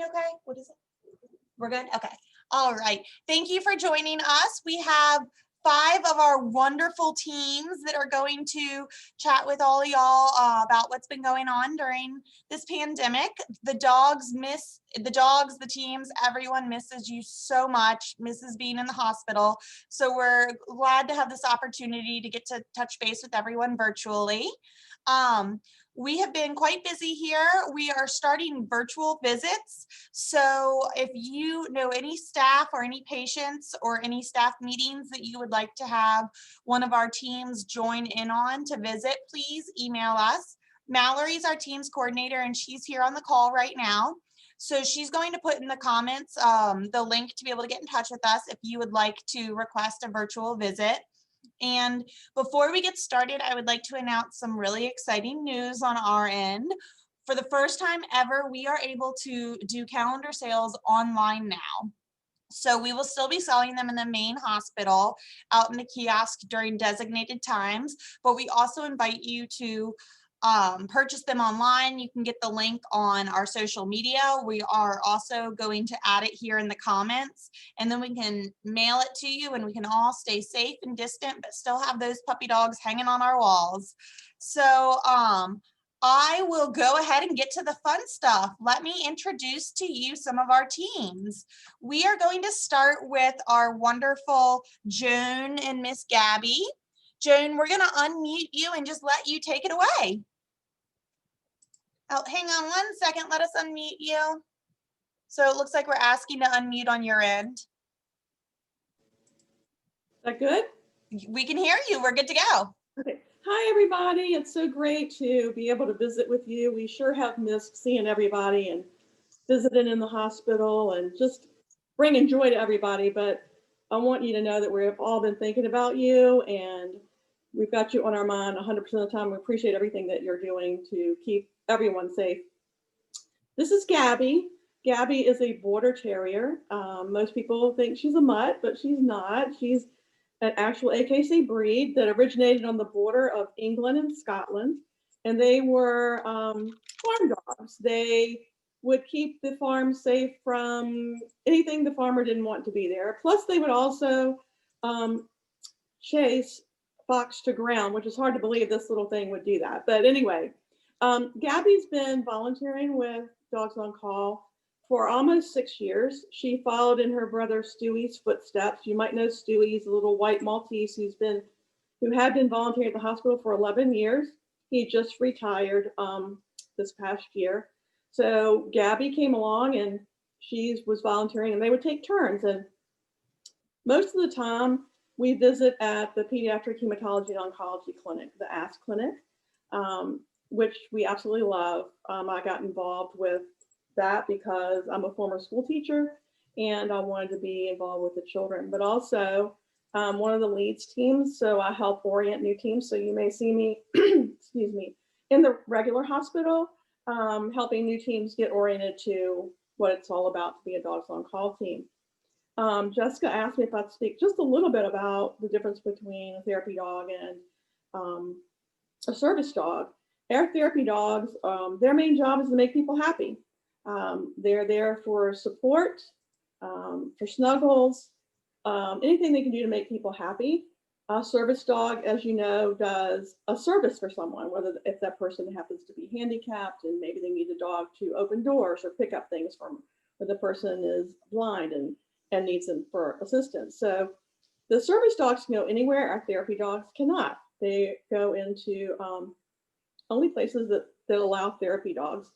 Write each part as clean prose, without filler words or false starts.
me okay? What is it? We're good? Okay. All right. Thank you for joining us. We have 5 of our wonderful teams that are going to chat with all of y'all about what's been going on during this pandemic. The dogs, the teams, everyone misses you so much, misses being in the hospital. So we're glad to have this opportunity to get to touch base with everyone virtually. We have been quite busy here. We are starting virtual visits. So if you know any staff or any patients or any staff meetings that you would like to have one of our teams join in on to visit, please email us. Mallory's our team's coordinator and she's here on the call right now. So she's going to put in the comments the link to be able to get in touch with us if you would like to request a virtual visit. And before we get started, I would like to announce some really exciting news on our end. For the first time ever, we are able to do calendar sales online now. So we will still be selling them in the main hospital out in the kiosk during designated times, but we also invite you to purchase them online. You can get the link on our social media. We are also going to add it here in the comments, and then we can mail it to you and we can all stay safe and distant, but still have those puppy dogs hanging on our walls. So I will go ahead and get to the fun stuff. Let me introduce to you some of our teams. We are going to start with our wonderful Joan and Miss Gabby. Joan, we're going to unmute you and just let you take it away. Oh, hang on 1 second. Let us unmute you. So it looks like we're asking to unmute on your end. Is that good? We can hear you. We're good to go. Okay. Hi, everybody. It's so great to be able to visit with you. We sure have missed seeing everybody and visiting in the hospital and just bringing joy to everybody. But I want you to know that we've all been thinking about you and we've got you on our mind 100% of the time. We appreciate everything that you're doing to keep everyone safe. This is Gabby. Gabby is a border terrier. Most people think she's a mutt, but she's not. She's an actual AKC breed that originated on the border of England and Scotland. And they were farm dogs. They would keep the farm safe from anything the farmer didn't want to be there. Plus they would also chase fox to ground, which is hard to believe this little thing would do that. But anyway, Gabby's been volunteering with Dogs on Call for almost 6 years. She followed in her brother Stewie's footsteps. You might know Stewie, he's a little white Maltese who had been volunteering at the hospital for 11 years. He just retired this past year. So Gabby came along and she was volunteering and they would take turns. And most of the time we visit at the Pediatric Hematology and Oncology Clinic, the ASK clinic, which we absolutely love. I got involved with that because I'm a former school teacher and I wanted to be involved with the children, but also one of the leads teams. So I help orient new teams. So you may see me, excuse me, in the regular hospital, helping new teams get oriented to what it's all about to be a Dogs on Call team. Jessica asked me if I'd speak just a little bit about the difference between a therapy dog and a service dog. Our therapy dogs, their main job is to make people happy. They're there for support, for snuggles, anything they can do to make people happy. A service dog, as you know, does a service for someone, whether if that person happens to be handicapped and maybe they need a dog to open doors or pick up things from, or the person is blind and needs them for assistance. So the service dogs can go anywhere. Our therapy dogs cannot. They go into only places that allow therapy dogs.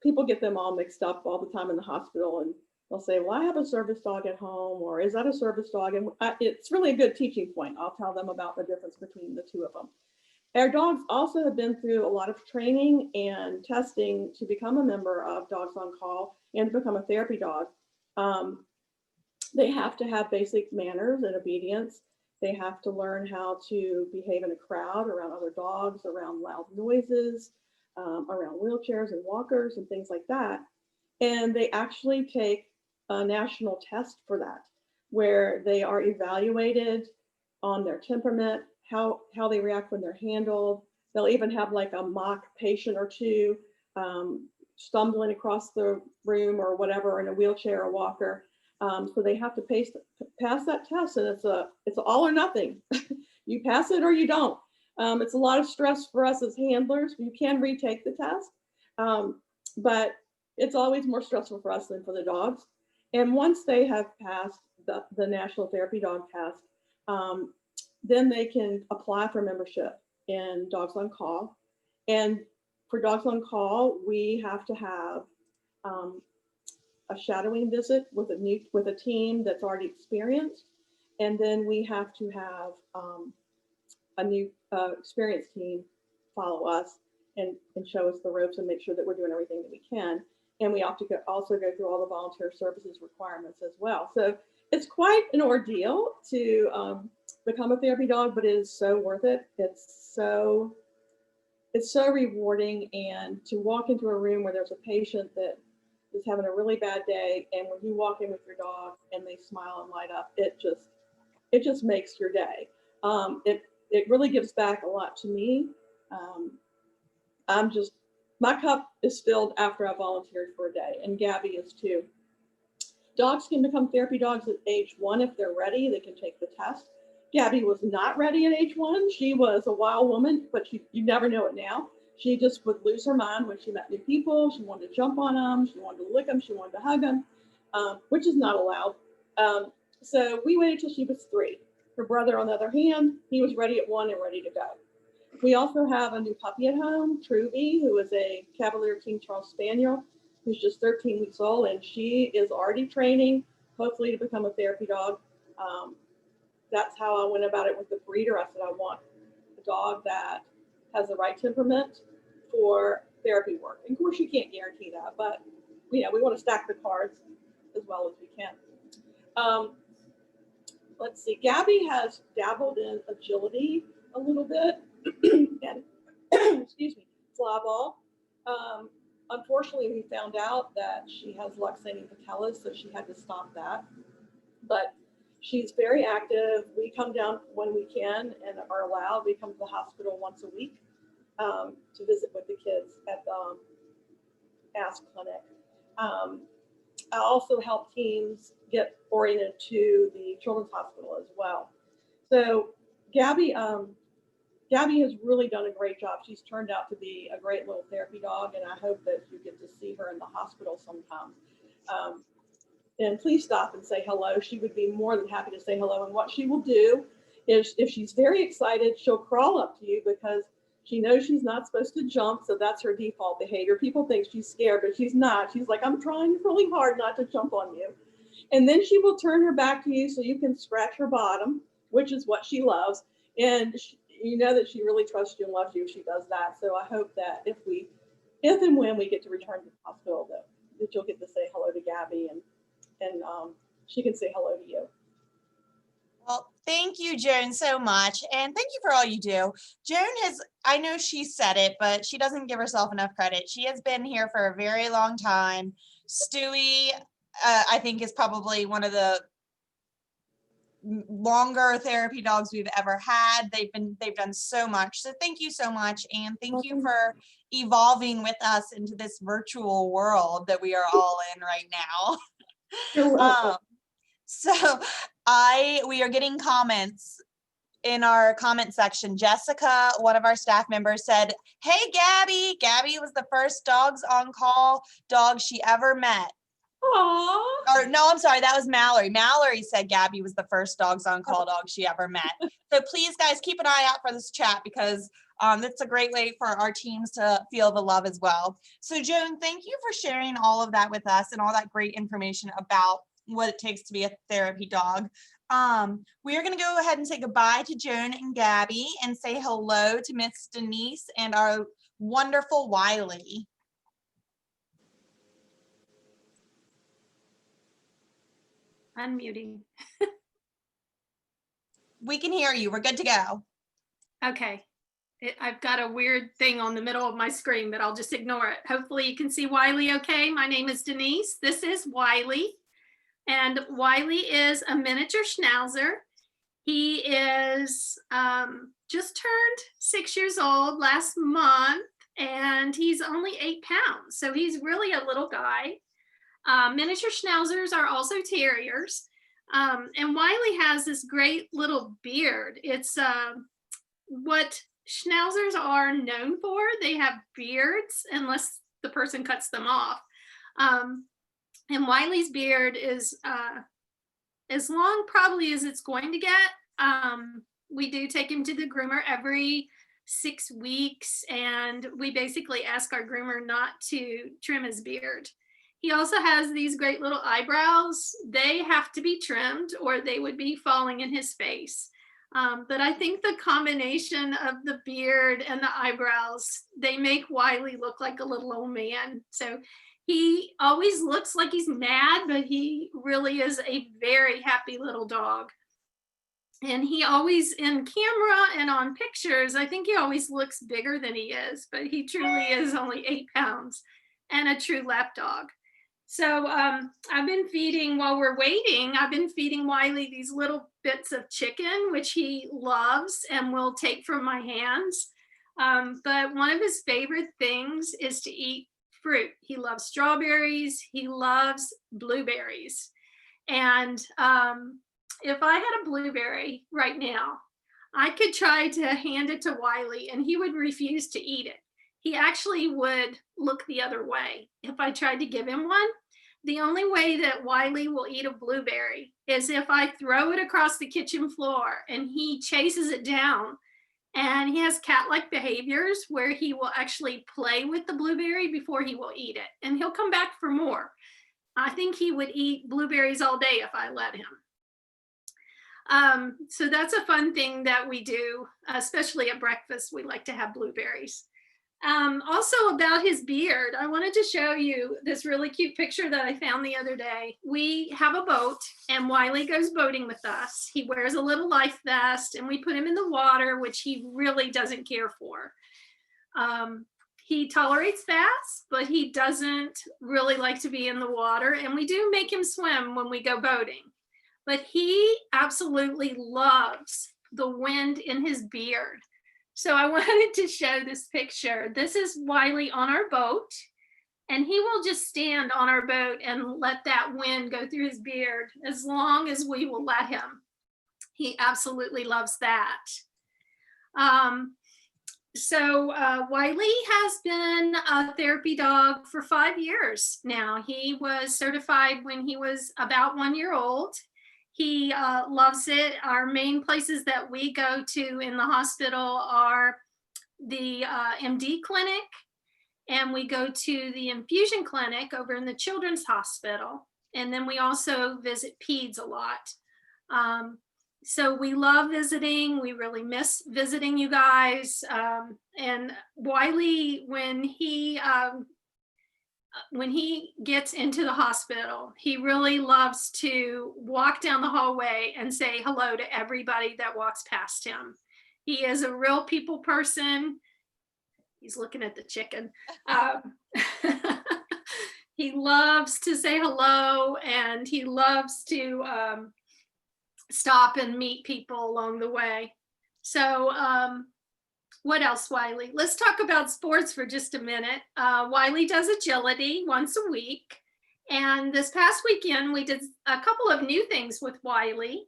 People get them all mixed up all the time in the hospital and they'll say, well, I have a service dog at home, or is that a service dog? And it's really a good teaching point. I'll tell them about the difference between the two of them. Our dogs also have been through a lot of training and testing to become a member of Dogs on Call and to become a therapy dog. They have to have basic manners and obedience. They have to learn how to behave in a crowd around other dogs, around loud noises, around wheelchairs and walkers and things like that. And they actually take a national test for that, where they are evaluated on their temperament, how they react when they're handled. They'll even have like a mock patient or two stumbling across the room or whatever in a wheelchair or walker. So they have to pass that test, and it's all or nothing. You pass it or you don't. It's a lot of stress for us as handlers. You can retake the test, but it's always more stressful for us than for the dogs. And once they have passed the National Therapy Dog Test, then they can apply for membership in Dogs on Call. And for Dogs on Call, we have to have a shadowing visit with a team that's already experienced, and then we have to have a new experienced team follow us and show us the ropes and make sure that we're doing everything that we can. And we have to also go through all the volunteer services requirements as well. So it's quite an ordeal to become a therapy dog, but it is so worth it. It's so rewarding. And to walk into a room where there's a patient that is having a really bad day, and when you walk in with your dog and they smile and light up, it just makes your day. It really gives back a lot to me. My cup is filled after I volunteered for a day, and Gabby is too. Dogs can become therapy dogs at age 1 if they're ready. They can take the test. Gabby was not ready at age 1. She was a wild woman, but you never know it now. She just would lose her mind when she met new people. She wanted to jump on them. She wanted to lick them. She wanted to hug them, which is not allowed. So we waited till she was 3. Her brother, on the other hand, he was ready at 1 and ready to go. We also have a new puppy at home, Truby, who is a Cavalier King Charles Spaniel, who's just 13 weeks old, and she is already training, hopefully to become a therapy dog. That's how I went about it with the breeder. I said, I want a dog that has the right temperament for therapy work. And of course, you can't guarantee that, but we want to stack the cards as well as we can. Let's see, Gabby has dabbled in agility a little bit, and excuse me, fly ball. Unfortunately, we found out that she has luxating patella, so she had to stop that. But she's very active. We come down when we can and are allowed. We come to the hospital once a week to visit with the kids at the ASK clinic. I also help teams get oriented to the Children's Hospital as well. So Gabby has really done a great job. She's turned out to be a great little therapy dog, and I hope that you get to see her in the hospital sometime. And please stop and say hello. She would be more than happy to say hello. And what she will do is, if she's very excited, she'll crawl up to you because she knows she's not supposed to jump. So that's her default behavior. People think she's scared, but she's not. She's like, I'm trying really hard not to jump on you. And then she will turn her back to you so you can scratch her bottom, which is what she loves. And you know that she really trusts you and loves you if she does that. So I hope that if and when we get to return to the hospital, that you'll get to say hello to Gabby and she can say hello to you. Well, thank you, Joan, so much. And thank you for all you do. Joan I know she said it, but she doesn't give herself enough credit. She has been here for a very long time. Stewie, I think, is probably one of the longer therapy dogs we've ever had. They've done so much. So thank you so much. And thank you for evolving with us into this virtual world that we are all in right now. You're welcome. So we are getting comments in our comment section. Jessica, one of our staff members, said, hey, Gabby. Gabby was the first Dogs on Call dog she ever met. Aww. Or no, I'm sorry, that was Mallory. Mallory said Gabby was the first Dogs on Call dog she ever met. So please, guys, keep an eye out for this chat because it's a great way for our teams to feel the love as well. So Joan, thank you for sharing all of that with us and all that great information about what it takes to be a therapy dog. We are going to go ahead and say goodbye to Joan and Gabby and say hello to Miss Denise and our wonderful Wiley. Unmuting. We can hear you. We're good to go. Okay. I've got a weird thing on the middle of my screen, but I'll just ignore it. Hopefully you can see Wiley okay. My name is Denise. This is Wiley. And Wiley is a miniature schnauzer. He is just turned 6 years old last month. and he's only 8 pounds. So he's really a little guy. Miniature schnauzers are also terriers. And Wiley has this great little beard. It's what schnauzers are known for. They have beards unless the person cuts them off. And Wiley's beard is as long probably as it's going to get. We do take him to the groomer every 6 weeks, and we basically ask our groomer not to trim his beard. He also has these great little eyebrows. They have to be trimmed or they would be falling in his face. But I think the combination of the beard and the eyebrows, they make Wiley look like a little old man. So he always looks like he's mad, but he really is a very happy little dog. And he always, in camera and on pictures, I think he always looks bigger than he is, but he truly is only 8 pounds and a true lap dog. So I've been feeding, while we're waiting, I've been feeding Wiley these little bits of chicken, which he loves and will take from my hands. But one of his favorite things is to eat fruit. He loves strawberries. He loves blueberries. And if I had a blueberry right now, I could try to hand it to Wiley and he would refuse to eat it. He actually would look the other way if I tried to give him one. The only way that Wiley will eat a blueberry is if I throw it across the kitchen floor and he chases it down. And he has cat-like behaviors where he will actually play with the blueberry before he will eat it. And he'll come back for more. I think he would eat blueberries all day if I let him. So that's a fun thing that we do, especially at breakfast. We like to have blueberries. Also about his beard, I wanted to show you this really cute picture that I found the other day. We have a boat and Wiley goes boating with us. He wears a little life vest and we put him in the water, which he really doesn't care for. He tolerates baths, but he doesn't really like to be in the water. And we do make him swim when we go boating. But he absolutely loves the wind in his beard. So I wanted to show this picture. This is Wiley on our boat, and he will just stand on our boat and let that wind go through his beard as long as we will let him. He absolutely loves that. Wiley has been a therapy dog for 5 years now. He was certified when he was about 1 year old. He loves it. Our main places that we go to in the hospital are the MD clinic, and we go to the infusion clinic over in the children's hospital. And then we also visit peds a lot. So we love visiting. We really miss visiting you guys. And Wiley, when he gets into the hospital, he really loves to walk down the hallway and say hello to everybody that walks past him. He is a real people person. He's looking at the chicken. He loves to say hello, and he loves to stop and meet people along the way. So what else, Wiley? Let's talk about sports for just a minute. Wiley does agility once a week. And this past weekend, we did a couple of new things with Wiley.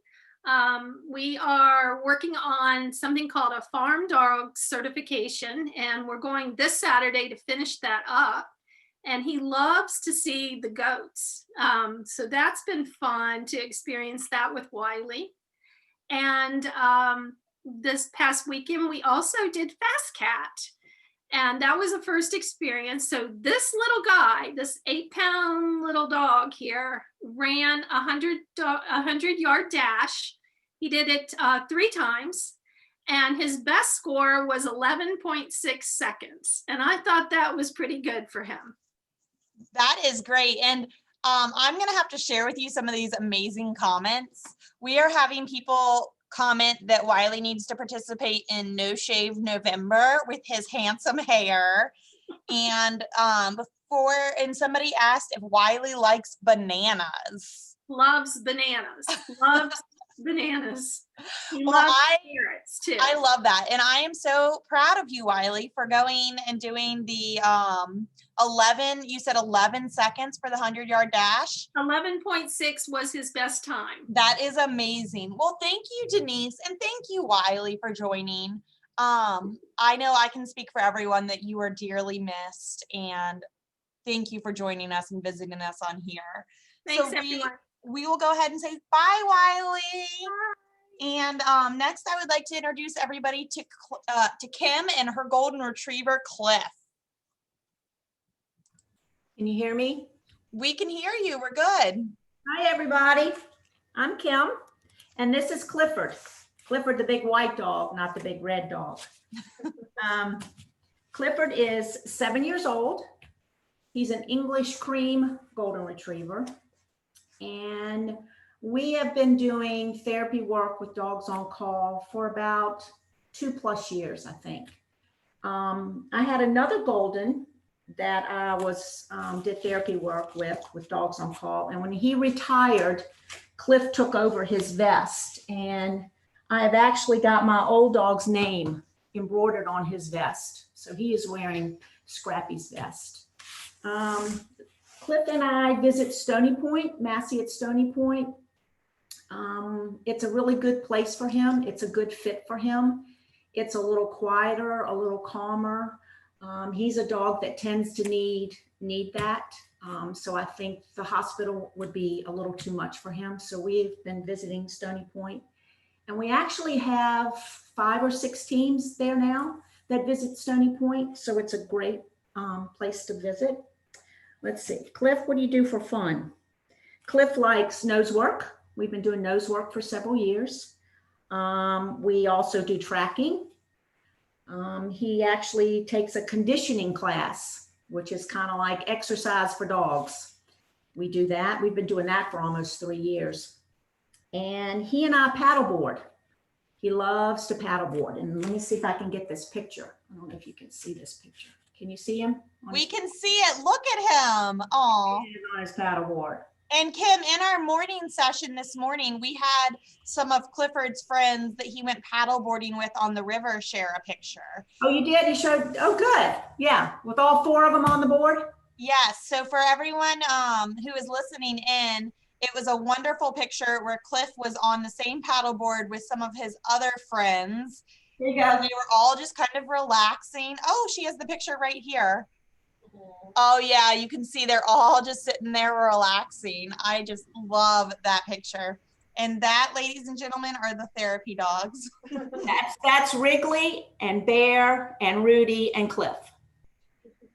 We are working on something called a farm dog certification, and we're going this Saturday to finish that up. And he loves to see the goats. So that's been fun to experience that with Wiley. And this past weekend, we also did Fast Cat. And that was a first experience. So this little guy, this 8-pound little dog here, ran a 100-yard dash. He did it 3 times. And his best score was 11.6 seconds. And I thought that was pretty good for him. That is great. And I'm going to have to share with you some of these amazing comments. We are having people comment that Wiley needs to participate in No Shave November with his handsome hair. And somebody asked if Wiley likes bananas. Loves bananas. Loves Bananas. He Well, loves carrots too. I love that. And I am so proud of you, Wiley, for going and doing the 11, you said 11 seconds for the 100-yard dash. 11.6 was his best time. That is amazing. Well, thank you, Denise. And thank you, Wiley, for joining. I know I can speak for everyone that you are dearly missed. And thank you for joining us and visiting us on here. Thanks, so everyone. We will go ahead and say bye, Wiley. Bye. And next, I would like to introduce everybody to Kim and her golden retriever, Cliff. Can you hear me? We can hear you. We're good. Hi, everybody. I'm Kim, and this is Clifford. Clifford, the big white dog, not the big red dog. Clifford is 7 years old. He's an English cream golden retriever. And we have been doing therapy work with Dogs on Call for about 2+ years, I think. I had another golden that I did therapy work with Dogs on Call. And when he retired, Cliff took over his vest. And I have actually got my old dog's name embroidered on his vest. So he is wearing Scrappy's vest. Cliff and I visit Stony Point, Massey at Stony Point. It's a really good place for him. It's a good fit for him. It's a little quieter, a little calmer. He's a dog that tends to need that. So I think the hospital would be a little too much for him. So we've been visiting Stony Point. And we actually have 5 or 6 teams there now that visit Stony Point. So it's a great place to visit. Let's see. Cliff, what do you do for fun? Cliff likes nose work. We've been doing nose work for several years. We also do tracking. He actually takes a conditioning class, which is kind of like exercise for dogs. We do that. We've been doing that for almost 3 years. And he and I paddleboard. He loves to paddleboard. And let me see if I can get this picture. I don't know if you can see this picture. Can you see him? We can see it. Look at him. Oh. On his paddleboard. And Kim, in our morning session this morning, we had some of Clifford's friends that he went paddleboarding with on the river share a picture. Oh, you did? You showed? Oh, good. Yeah. With all 4 of them on the board? Yes. So for everyone who is listening in, it was a wonderful picture where Cliff was on the same paddleboard with some of his other friends. There you go. And they were all just kind of relaxing. Oh, she has the picture right here. Oh yeah, you can see they're all just sitting there relaxing. I just love that picture. And that, ladies and gentlemen, are the therapy dogs. That's Wrigley and Bear and Rudy and Cliff.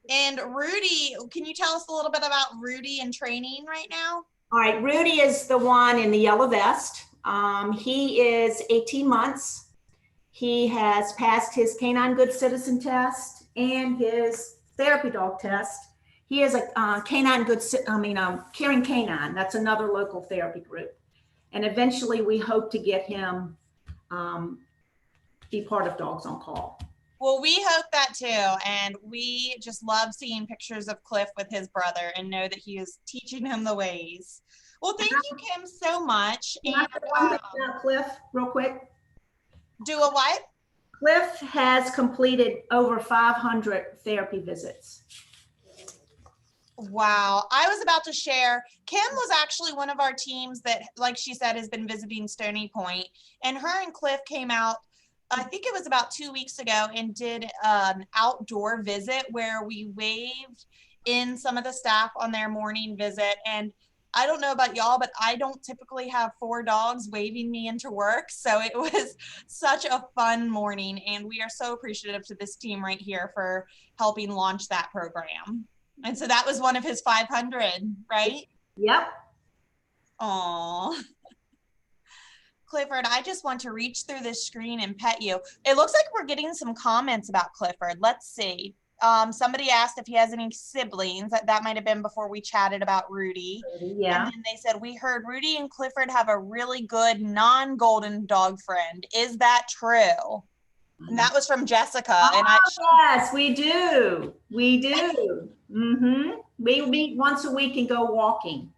And Rudy, can you tell us a little bit about Rudy and training right now? All right, Rudy is the one in the yellow vest. He is 18 months. He has passed his Canine Good Citizen test and his therapy dog test. He is a Caring Canine. That's another local therapy group. And eventually we hope to get him be part of Dogs on Call. Well, we hope that too. And we just love seeing pictures of Cliff with his brother and know that he is teaching him the ways. Well, thank you, Kim, so much. Can I say one thing about Cliff real quick? Do a what? Cliff has completed over 500 therapy visits. Wow. I was about to share, Kim was actually one of our teams that, like she said, has been visiting Stony Point. And her and Cliff came out, I think it was about 2 weeks ago, and did an outdoor visit where we waved in some of the staff on their morning visit. And I don't know about y'all, but I don't typically have 4 dogs waving me into work. So it was such a fun morning. And we are so appreciative to this team right here for helping launch that program. And so that was one of his 500, right? Yep. Aw. Clifford, I just want to reach through this screen and pet you. It looks like we're getting some comments about Clifford. Let's see. Somebody asked if he has any siblings. That might have been before we chatted about Rudy. Yeah. And then they said, we heard Rudy and Clifford have a really good non-golden dog friend. Is that true? And that was from Jessica. Oh, and yes, we do. We do. We meet once a week and go walking.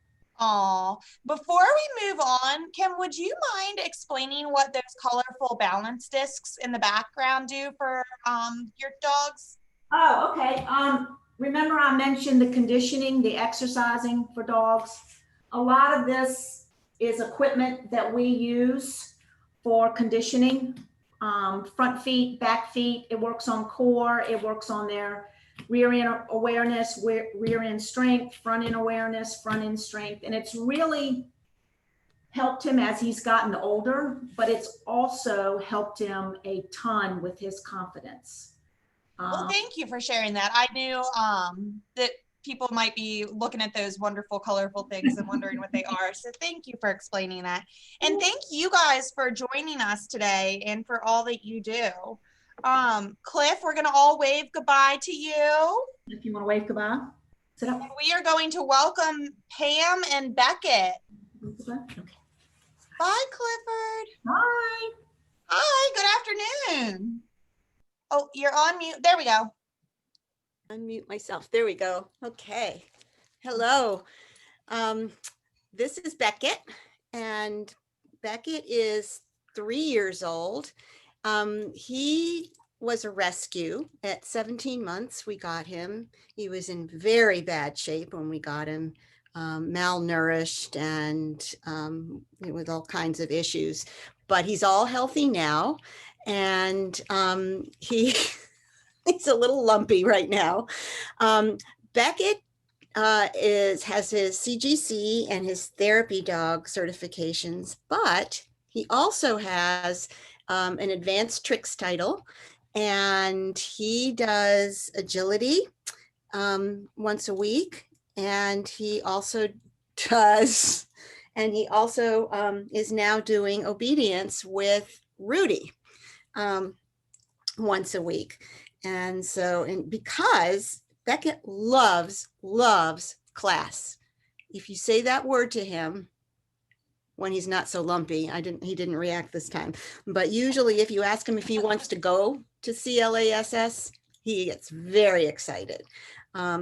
Aw, before we move on, Kim, would you mind explaining what those colorful balance discs in the background do for your dogs? Oh, okay. Remember I mentioned the conditioning, the exercising for dogs. A lot of this is equipment that we use for conditioning. Front feet, back feet. It works on core. It works on their rear end awareness, rear end strength, front end awareness, front end strength. And it's really helped him as he's gotten older, but it's also helped him a ton with his confidence. Well, thank you for sharing that. I knew that people might be looking at those wonderful, colorful things and wondering what they are. So thank you for explaining that. And thank you guys for joining us today and for all that you do. Cliff, we're going to all wave goodbye to you. If you want to wave goodbye, sit up. And we are going to welcome Pam and Beckett. Okay. Bye, Clifford. Bye. Hi, good afternoon. Oh, you're on mute. There we go. Unmute myself. There we go. Okay. Hello. This is Beckett, and Beckett is 3 years old. He was a rescue at 17 months. We got him. He was in very bad shape when we got him, malnourished and with all kinds of issues, but he's all healthy now. And he's a little lumpy right now. Beckett has his CGC and his therapy dog certifications, but he also has an advanced tricks title, and he does agility once a week, and he also is now doing obedience with Rudy once a week. And so, and because Beckett loves class. If you say that word to him when he's not so lumpy, he didn't react this time, but usually if you ask him if he wants to go to CLASS, he gets very excited.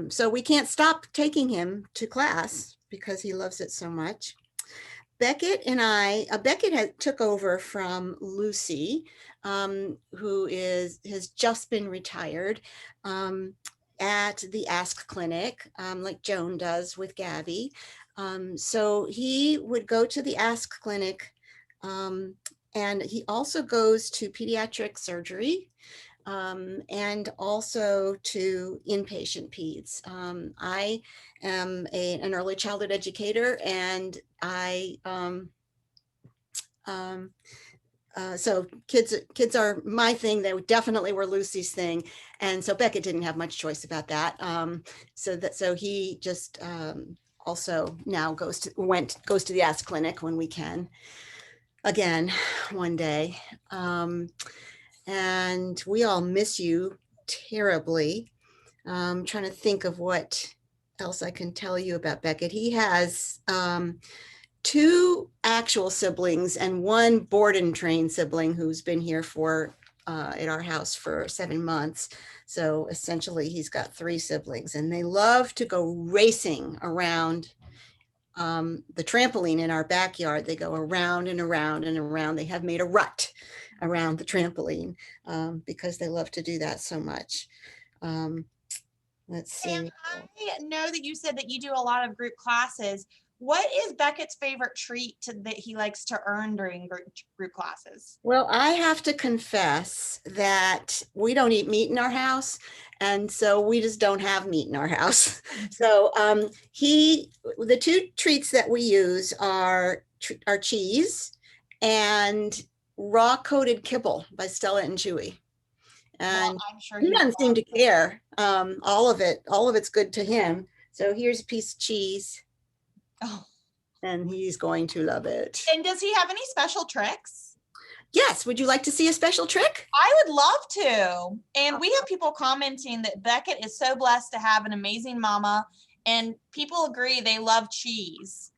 So we can't stop taking him to class because he loves it so much. Beckett and Beckett took over from Lucy, who has just been retired at the Ask Clinic, like Joan does with Gabby. So he would go to the Ask Clinic, and he also goes to pediatric surgery, and also to inpatient peds. I am an early childhood educator, and so kids are my thing. They definitely were Lucy's thing, and so Beckett didn't have much choice about that. So he just also now goes to the Ask Clinic when we can, again one day. And we all miss you terribly. I'm trying to think of what else I can tell you about Beckett. He has 2 actual siblings and 1 board and train sibling who's been here at our house for 7 months. So essentially he's got 3 siblings, and they love to go racing around the trampoline in our backyard. They go around and around and around. They have made a rut around the trampoline because they love to do that so much. Let's see. And I know that you said that you do a lot of group classes. What is Beckett's favorite treat that he likes to earn during group classes? Well, I have to confess that we don't eat meat in our house, and so we just don't have meat in our house. So the 2 treats that we use are cheese and raw coated kibble by Stella and Chewy. And well, I'm sure he doesn't seem to care. All of it's good to him. So here's a piece of cheese. Oh. And he's going to love it. And does he have any special tricks? Yes. Would you like to see a special trick? I would love to. And we have people commenting that Beckett is so blessed to have an amazing mama, and people agree they love cheese.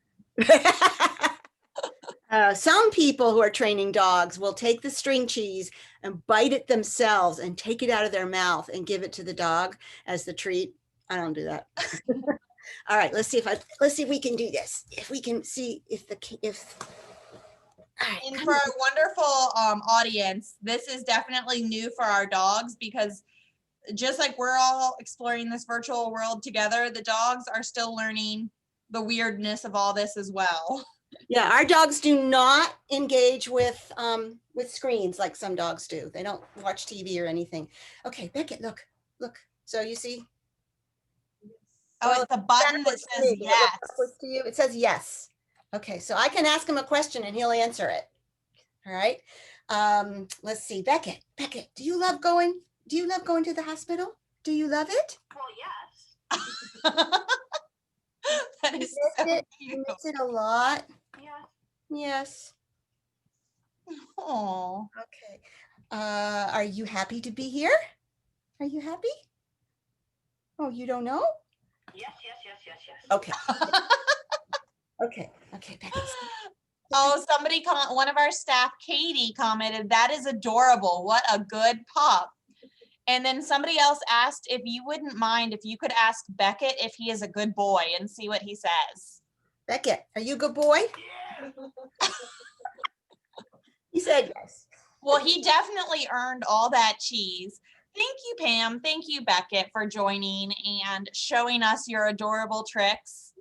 Some people who are training dogs will take the string cheese and bite it themselves and take it out of their mouth and give it to the dog as the treat. I don't do that. All right, let's see if we can do this. If we can see if all right, And come for on. our wonderful audience, this is definitely new for our dogs because just like we're all exploring this virtual world together, the dogs are still learning the weirdness of all this as well. Yeah, our dogs do not engage with screens like some dogs do. They don't watch TV or anything. Okay, Beckett, look. So you see? Oh, it's the button that Backwards to says me. Does it look yes. backwards to you? It says yes. Okay, so I can ask him a question and he'll answer it. All right. Let's see, Beckett, do you love going to the hospital? Do you love it? Well, yes. That You is miss so it? cute. You miss it a lot? Yeah. Yes. Oh, Okay. Are you happy to be here? Are you happy? Oh, you don't know? Yes. Okay. Okay, Beckett. oh, somebody one of our staff, Katie, commented, that is adorable. What a good pup. And then somebody else asked if you wouldn't mind if you could ask Beckett if he is a good boy and see what he says. Beckett, are you a good boy? He said yes. Well, he definitely earned all that cheese. Thank you, Pam. Thank you, Beckett, for joining and showing us your adorable tricks.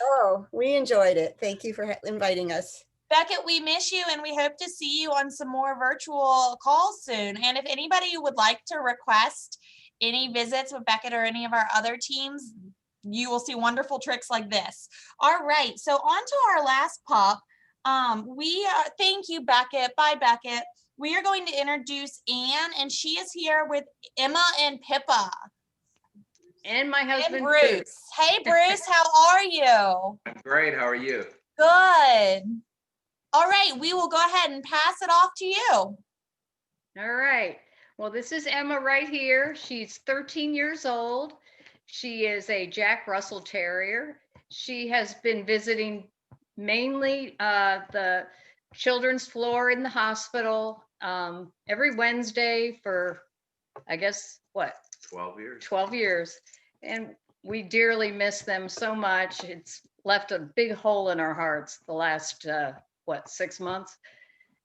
Oh, we enjoyed it. Thank you for inviting us. Beckett, we miss you and we hope to see you on some more virtual calls soon. And if anybody would like to request any visits with Beckett or any of our other teams, you will see wonderful tricks like this. All right, so on to our last pup. Thank you, Beckett. Bye, Beckett. We are going to introduce Anne, and she is here with Emma and Pippa. And my husband, And Bruce. Hey, Bruce, how are you? I'm great. How are you? Good. All right, we will go ahead and pass it off to you. All right. Well, this is Emma right here. She's 13 years old. She is a Jack Russell Terrier. She has been visiting mainly the children's floor in the hospital every Wednesday for, I guess, what? 12 years. 12 years. And we dearly miss them so much. It's left a big hole in our hearts the last 6 months,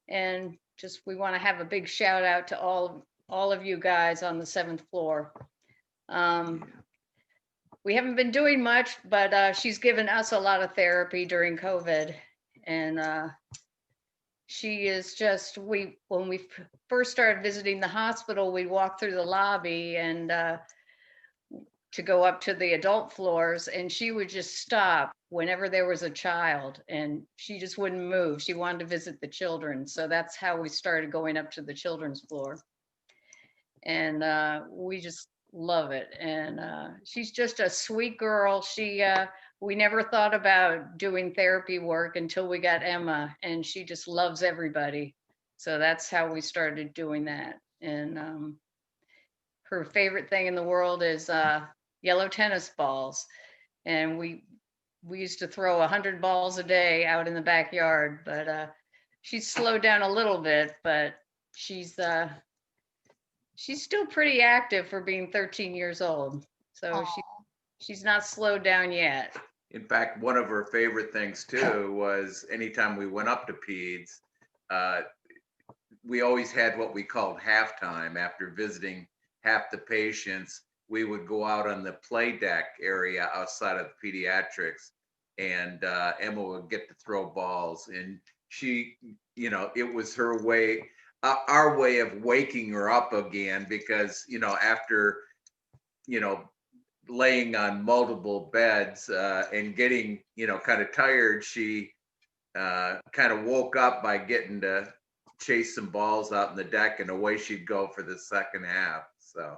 and just we want to have a big shout out to all of you guys on the 7th floor. We haven't been doing much, but she's given us a lot of therapy during COVID, and she is just, when we first started visiting the hospital, we walked through the lobby and to go up to the adult floors, and she would just stop whenever there was a child, and she just wouldn't move. She wanted to visit the children. So that's how we started going up to the children's floor. And we just love it. And she's just a sweet girl. We never thought about doing therapy work until we got Emma, and she just loves everybody. So that's how we started doing that. And her favorite thing in the world is yellow tennis balls. And we used to throw 100 balls a day out in the backyard, but she's slowed down a little bit, but she's still pretty active for being 13 years old. So she's not slowed down yet. In fact, one of her favorite things too was anytime we went up to peds, we always had what we called halftime. After visiting half the patients, we would go out on the play deck area outside of the pediatrics, and Emma would get to throw balls. And she, it was her way, our way of waking her up again, because, after, laying on multiple beds and getting, kind of tired, she kind of woke up by getting to chase some balls out in the deck, and away she'd go for the second half. So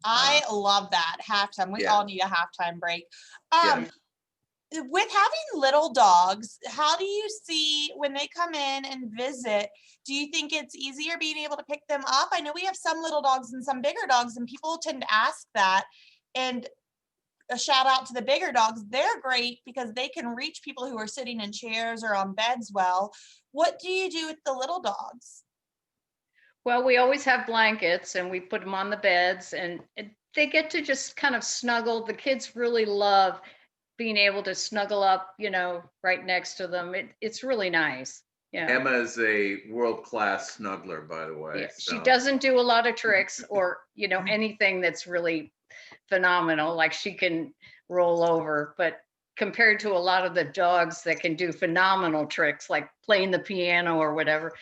I love that halftime. We all need a halftime break. With having little dogs, how do you see when they come in and visit? Do you think it's easier being able to pick them up? I know we have some little dogs and some bigger dogs, and people tend to ask that. And a shout out to the bigger dogs. They're great because they can reach people who are sitting in chairs or on beds well. What do you do with the little dogs? Well, we always have blankets, and we put them on the beds, and they get to just kind of snuggle. The kids really love being able to snuggle up, right next to them. It's really nice. Yeah. Emma is a world-class snuggler, by the way. Yeah, she so. doesn't do a lot of tricks or, anything that's really phenomenal, like she can roll over, but compared to a lot of the dogs that can do phenomenal tricks, like playing the piano or whatever,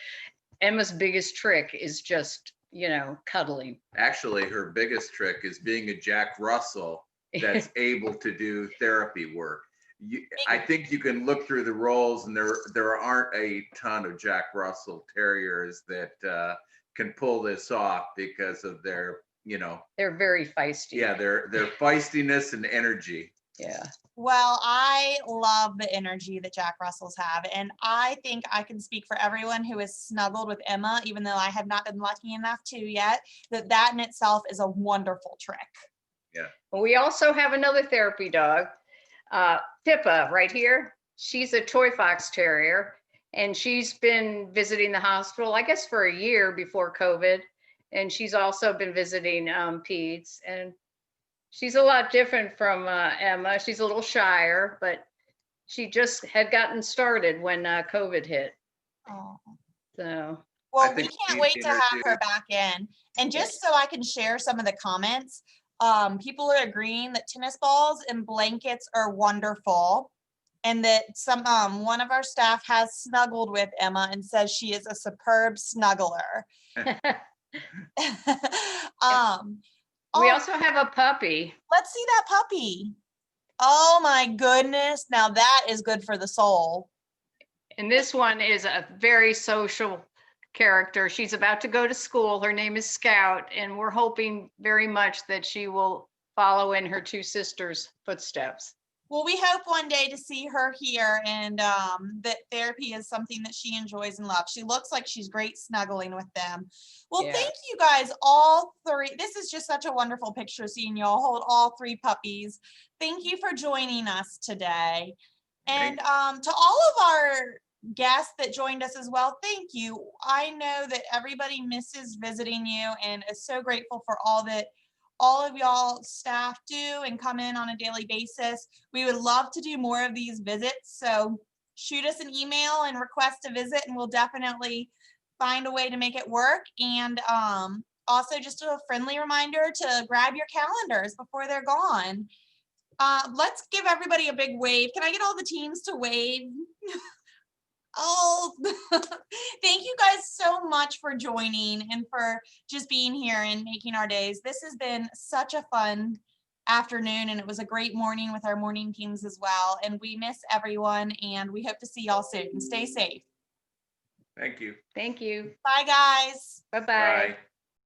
Emma's biggest trick is just, cuddling. Actually, her biggest trick is being a Jack Russell that's able to do therapy work. I think you can look through the roles, and there aren't a ton of Jack Russell Terriers that can pull this off because of their, They're very feisty. yeah, their feistiness and energy. Yeah. Well, I love the energy that Jack Russells have, and I think I can speak for everyone who has snuggled with Emma, even though I have not been lucky enough to yet, that in itself is a wonderful trick. Yeah. Well, we also have another therapy dog, Pippa, right here. She's a toy fox terrier, and she's been visiting the hospital, I guess, for a year before COVID, and she's also been visiting peds, and she's a lot different from Emma. She's a little shyer, but she just had gotten started when COVID hit. Oh. So. Well, I we think can't we wait to have her introduced- back in. And just so I can share some of the comments, people are agreeing that tennis balls and blankets are wonderful, and that one of our staff has snuggled with Emma and says she is a superb snuggler. We Oh, also have a puppy. let's see that puppy. Oh my goodness. Now that is good for the soul. And this one is a very social character. She's about to go to school. Her name is Scout, and we're hoping very much that she will follow in her two sisters' footsteps. Well, we hope one day to see her here, and that therapy is something that she enjoys and loves. She looks like she's great snuggling with them. Well, Yeah. thank you guys, all three. This is just such a wonderful picture seeing y'all hold all three puppies. Thank you for joining us today. And to all of our guests that joined us as well, thank you. I know that everybody misses visiting you and is so grateful for all of y'all staff do and come in on a daily basis. We would love to do more of these visits, so shoot us an email and request a visit, and we'll definitely find a way to make it work. And also just a friendly reminder to grab your calendars before they're gone. Let's give everybody a big wave. Can I get all the teams to wave? Oh, thank you guys so much for joining and for just being here and making our days. This has been such a fun afternoon, and it was a great morning with our morning teams as well. And we miss everyone, and we hope to see y'all soon. Stay safe. Thank you. Thank you. Bye, guys. Bye-bye. Bye.